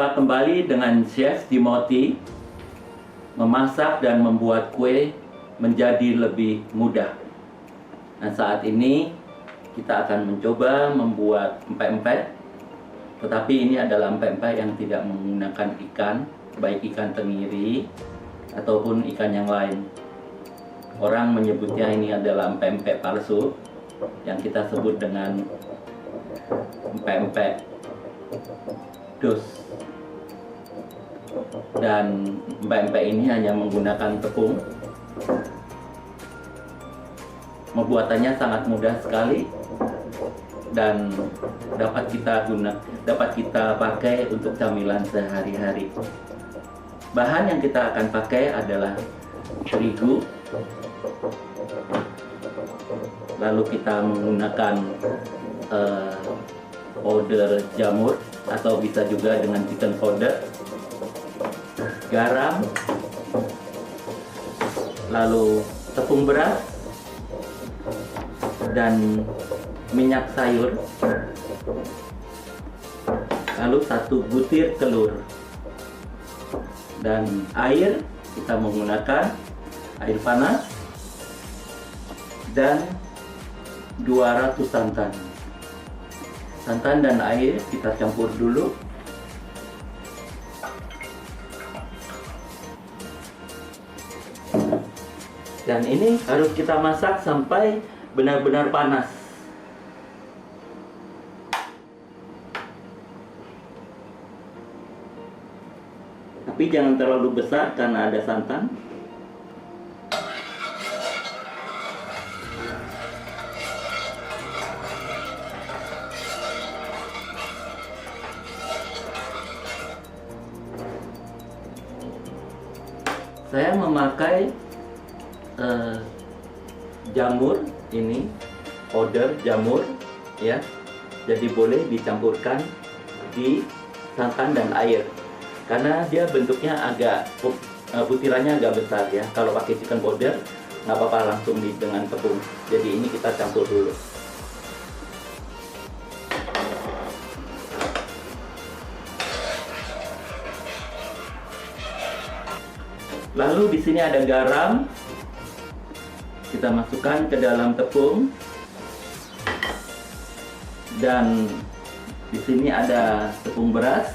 Jumpa kembali dengan Chef Timothy. Memasak dan membuat kue menjadi lebih mudah. Nah, saat ini kita akan mencoba membuat empek-empek. Tetapi ini adalah empek-empek yang tidak menggunakan ikan, baik ikan tenggiri ataupun ikan yang lain. Orang menyebutnya ini adalah empek-empek palsu, yang kita sebut dengan empek-empek dus. Dan empek-empek ini hanya menggunakan tepung. Pembuatannya sangat mudah sekali dan dapat kita pakai untuk camilan sehari-hari. Bahan yang kita akan pakai adalah terigu. Lalu kita menggunakan powder jamur atau bisa juga dengan chicken powder, garam, lalu tepung beras dan minyak sayur, lalu 1 butir telur, dan air. Kita menggunakan air panas dan 200 santan. Santan dan air kita campur dulu. Dan ini harus kita masak sampai benar-benar panas. Tapi jangan terlalu besar karena ada santan. Saya memakai jamur ini, powder jamur ya. Jadi boleh dicampurkan di santan dan air. Karena dia bentuknya agak butirannya agak besar ya. Kalau pakai chicken powder nggak apa-apa, langsung dengan tepung. Jadi ini kita campur dulu. Lalu di sini ada garam. Kita masukkan ke dalam tepung. Dan di sini ada tepung beras.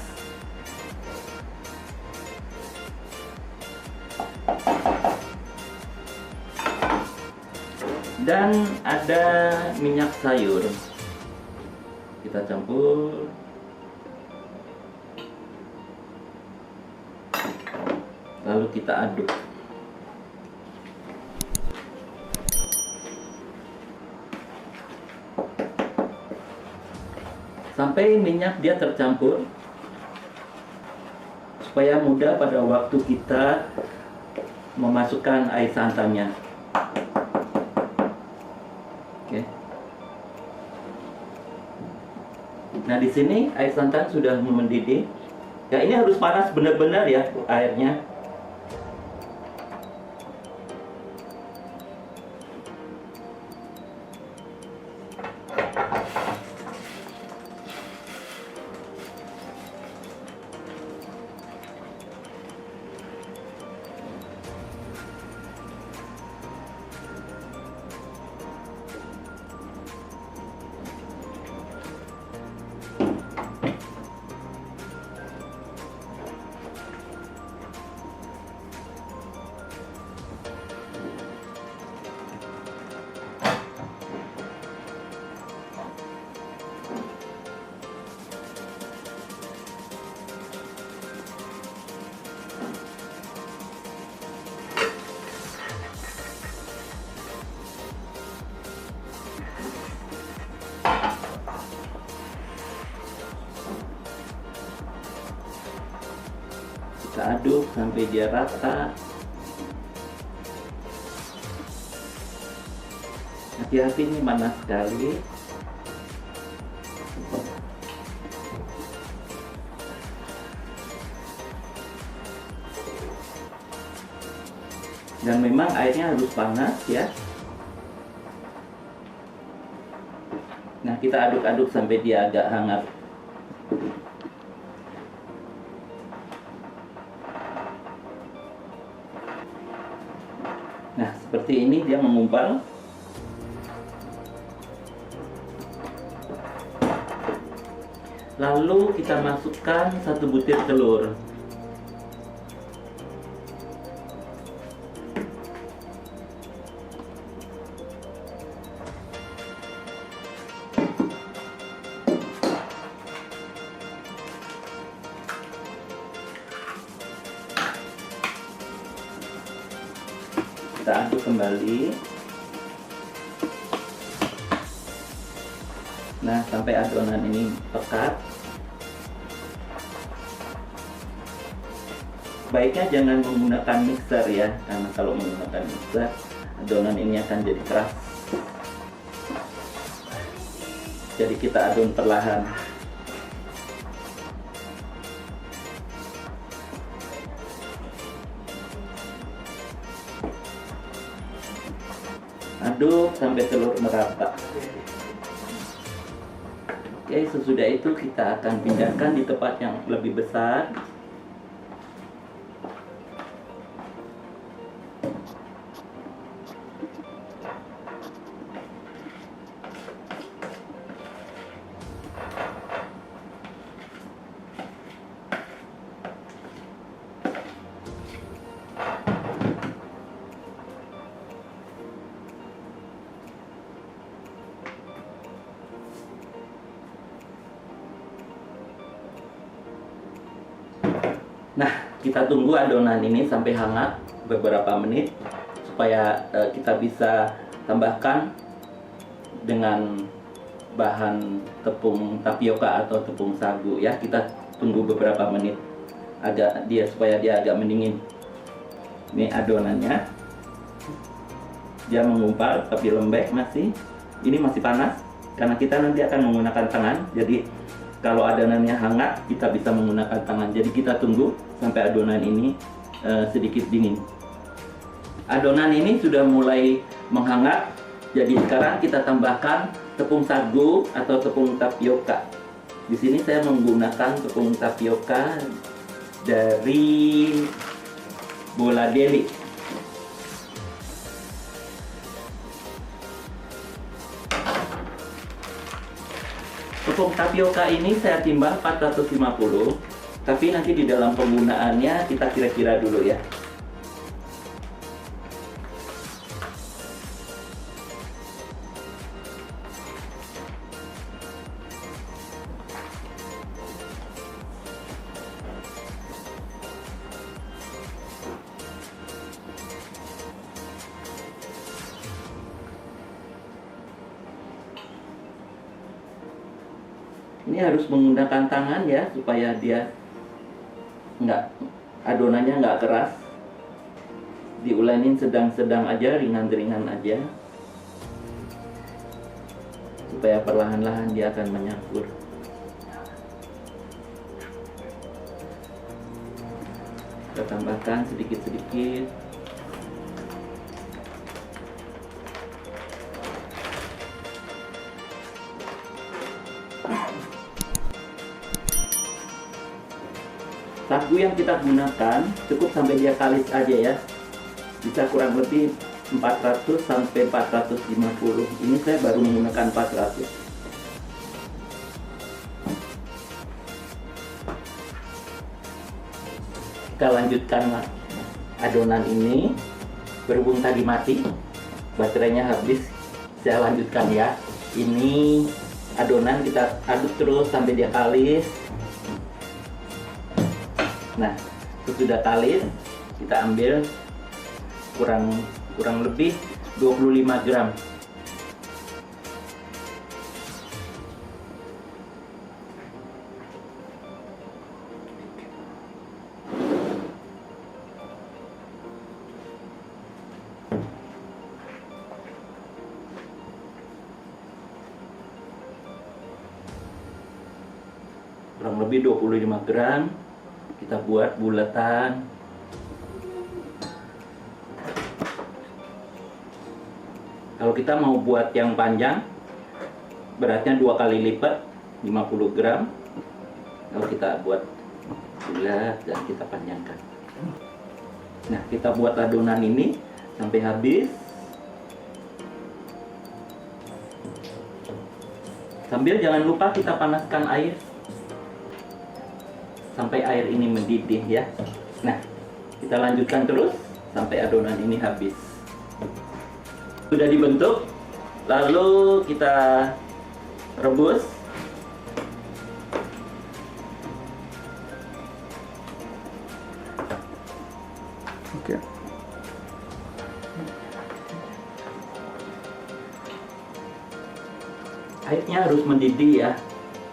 Dan ada minyak sayur. Kita campur. Lalu kita aduk. Sampai minyak dia tercampur, supaya mudah pada waktu kita memasukkan air santannya. Oke. Nah, di sini air santan sudah mendidih. Ya, ini harus panas benar-benar ya airnya. Kita aduk sampai dia rata. Hati-hati, ini panas sekali. Dan memang airnya harus panas ya. Nah, kita aduk-aduk sampai dia agak hangat. Nah, seperti ini dia mengumpal. Lalu kita masukkan 1 butir telur. Kita aduk kembali. Nah, sampai adonan ini pekat. Baiknya jangan menggunakan mixer ya, karena kalau menggunakan mixer adonan ini akan jadi keras. Jadi kita adon perlahan. Aduk sampai telur merata. Oke, sesudah itu kita akan pindahkan di tempat yang lebih besar. Nah, kita tunggu adonan ini sampai hangat beberapa menit supaya kita bisa tambahkan dengan bahan tepung tapioka atau tepung sagu ya. Kita tunggu beberapa menit supaya dia agak mendingin. Ini adonannya. Dia mengumpal tapi lembek masih. Ini masih panas karena kita nanti akan menggunakan tangan. Jadi kalau adonannya hangat, kita bisa menggunakan tangan. Jadi kita tunggu sampai adonan ini sedikit dingin. Adonan ini sudah mulai menghangat. Jadi sekarang kita tambahkan tepung sagu atau tepung tapioka. Di sini saya menggunakan tepung tapioka dari Bola Deli. Tepung tapioka ini saya timbang 450, tapi nanti di dalam penggunaannya kita kira-kira dulu ya. Ini harus menggunakan tangan ya, supaya dia adonannya nggak keras. Diulenin sedang-sedang aja, ringan-ringan aja, supaya perlahan-lahan dia akan menyakur. Kita tambahkan sedikit-sedikit. Sagu yang kita gunakan cukup sampai dia kalis aja ya. Bisa kurang lebih 400 sampai 450. Ini saya baru menggunakan 400. Kita lanjutkan adonan ini. Berhubung tadi mati, baterainya habis, saya lanjutkan ya. Ini adonan kita aduk terus sampai dia kalis. Nah, sesudah kalis, kita ambil kurang lebih 25 gram. Kurang lebih 25 gram. Kita buat bulatan. Kalau kita mau buat yang panjang, beratnya 2 kali lipat, 50 gram. Kalau kita buat bulat dan kita panjangkan. Nah, kita buat adonan ini sampai habis. Sambil jangan lupa kita panaskan air sampai air ini mendidih ya. Nah, kita lanjutkan terus sampai adonan ini habis. Sudah dibentuk, lalu kita rebus. Oke. Airnya harus mendidih ya,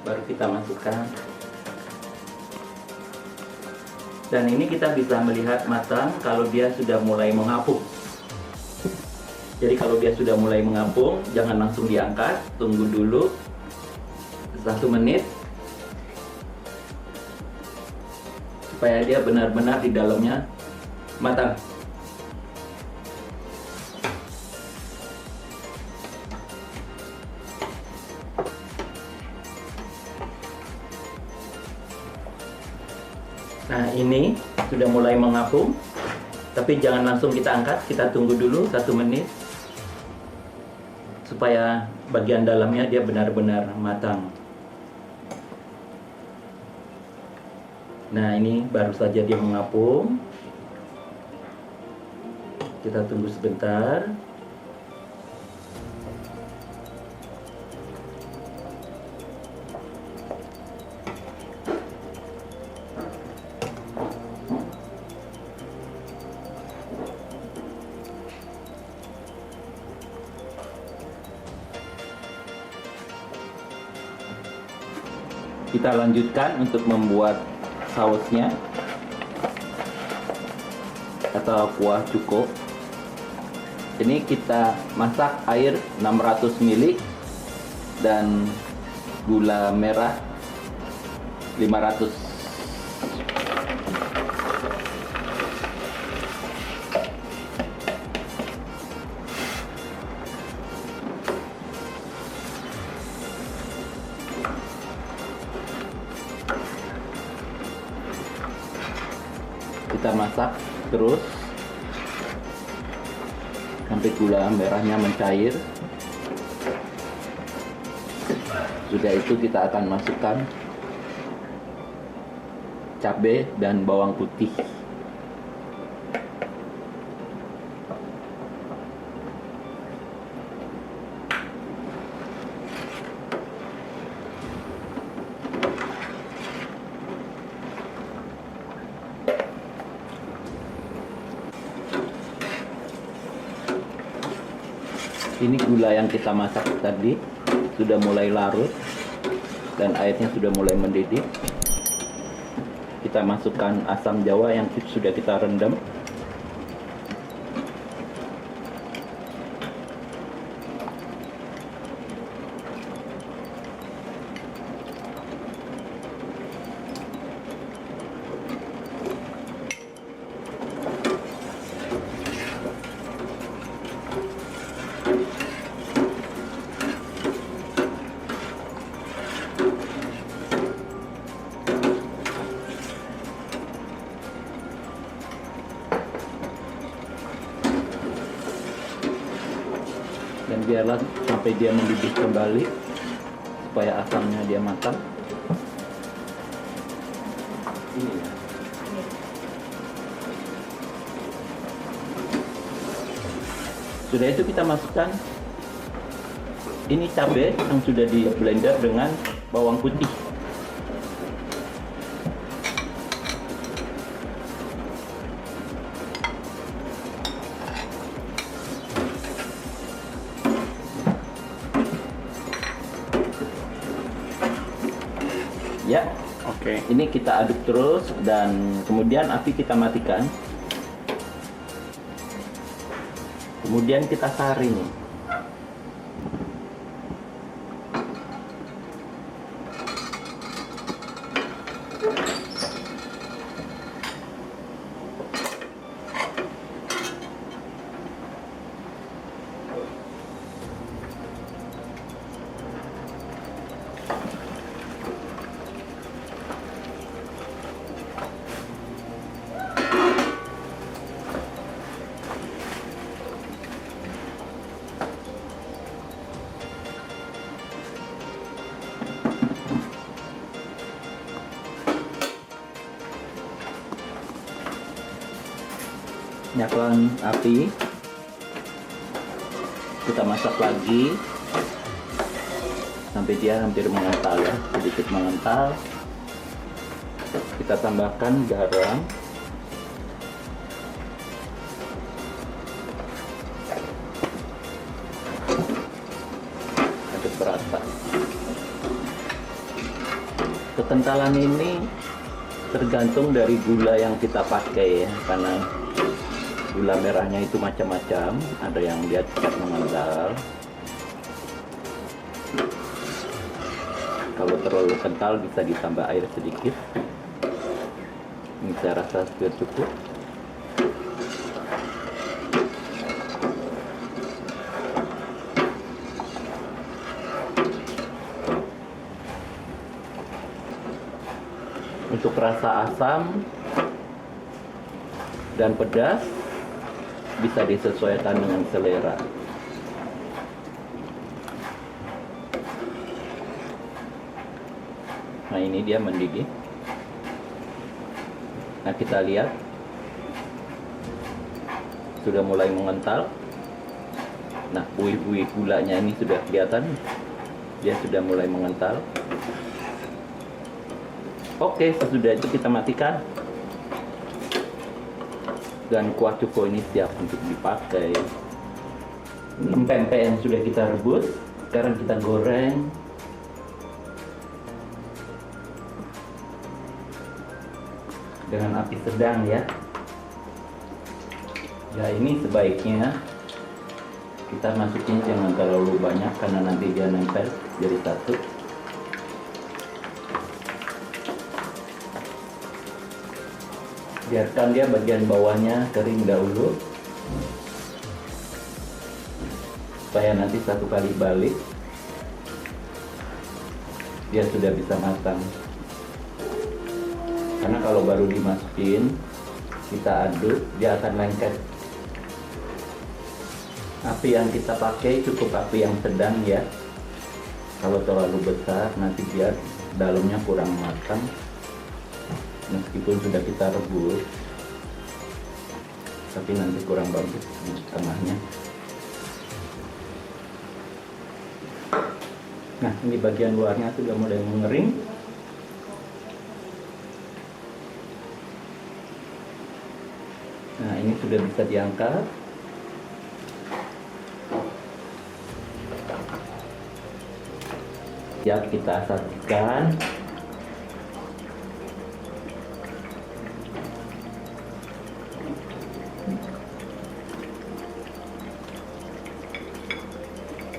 baru kita masukkan. Dan ini kita bisa melihat matang kalau dia sudah mulai mengapung. Jadi kalau dia sudah mulai mengapung, jangan langsung diangkat, tunggu dulu 1 menit supaya dia benar-benar di dalamnya matang. Nah, ini sudah mulai mengapung, tapi jangan langsung kita angkat, kita tunggu dulu 1 menit supaya bagian dalamnya dia benar-benar matang. Nah, ini baru saja dia mengapung. Kita tunggu sebentar. Kita lanjutkan untuk membuat sausnya atau kuah cuko. Ini kita masak air 600 ml dan gula merah 500. Kita masak terus sampai gula merahnya mencair. Sudah itu kita akan masukkan cabai dan bawang putih. Ini gula yang kita masak tadi sudah mulai larut dan airnya sudah mulai mendidih. Kita masukkan asam jawa yang sudah kita rendam. Dan biarlah sampai dia mendidih kembali supaya asamnya dia matang. Sudah itu kita masukkan ini cabai yang sudah di blender dengan bawang putih. Ya, Oke. ini kita aduk terus dan kemudian api kita matikan. Kemudian kita saring. nyalakan api, kita masak lagi sampai dia hampir mengental ya, sedikit mengental. Kita tambahkan garam, aduk rata. Kekentalan ini tergantung dari gula yang kita pakai ya, karena gula merahnya itu macam-macam, ada yang dia cepat mengental. Kalau terlalu kental bisa ditambah air sedikit. Ini saya rasa sudah cukup. Untuk rasa asam dan pedas bisa disesuaikan dengan selera. Nah, ini dia mendidih. Nah, kita lihat sudah mulai mengental. Nah, buih-buih gulanya ini sudah kelihatan, dia sudah mulai mengental. Oke, sesudah itu kita matikan. Dan kuah cuko ini siap untuk dipakai. Pempek yang sudah kita rebus, sekarang kita goreng. Dengan api sedang ya. Ya, ini sebaiknya kita masukin jangan terlalu banyak karena nanti dia nempel jadi satu. Biarkan dia bagian bawahnya kering dahulu supaya nanti satu kali balik dia sudah bisa matang. Karena kalau baru dimasukin kita aduk dia akan lengket. Api yang kita pakai cukup api yang sedang ya. Kalau terlalu besar nanti dia dalamnya kurang matang. Meskipun sudah kita rebus, tapi nanti kurang bagus di tengahnya. Nah, ini bagian luarnya sudah mulai mengering. Nah, ini sudah bisa diangkat. Siap kita sajikan.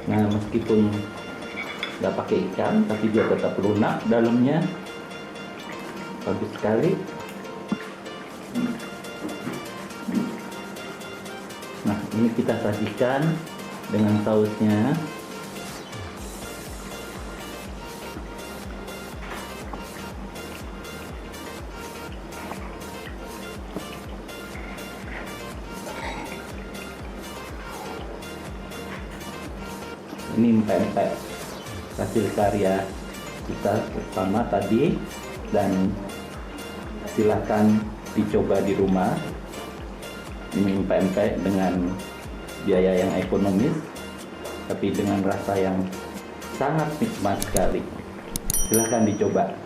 Nah, meskipun nggak pakai ikan, tapi dia tetap lunak dalamnya, bagus sekali. Nah, ini kita sajikan dengan sausnya. Ini pempek hasil karya kita bersama tadi, dan silahkan dicoba di rumah. Ini pempek dengan biaya yang ekonomis tapi dengan rasa yang sangat nikmat sekali. Silahkan dicoba.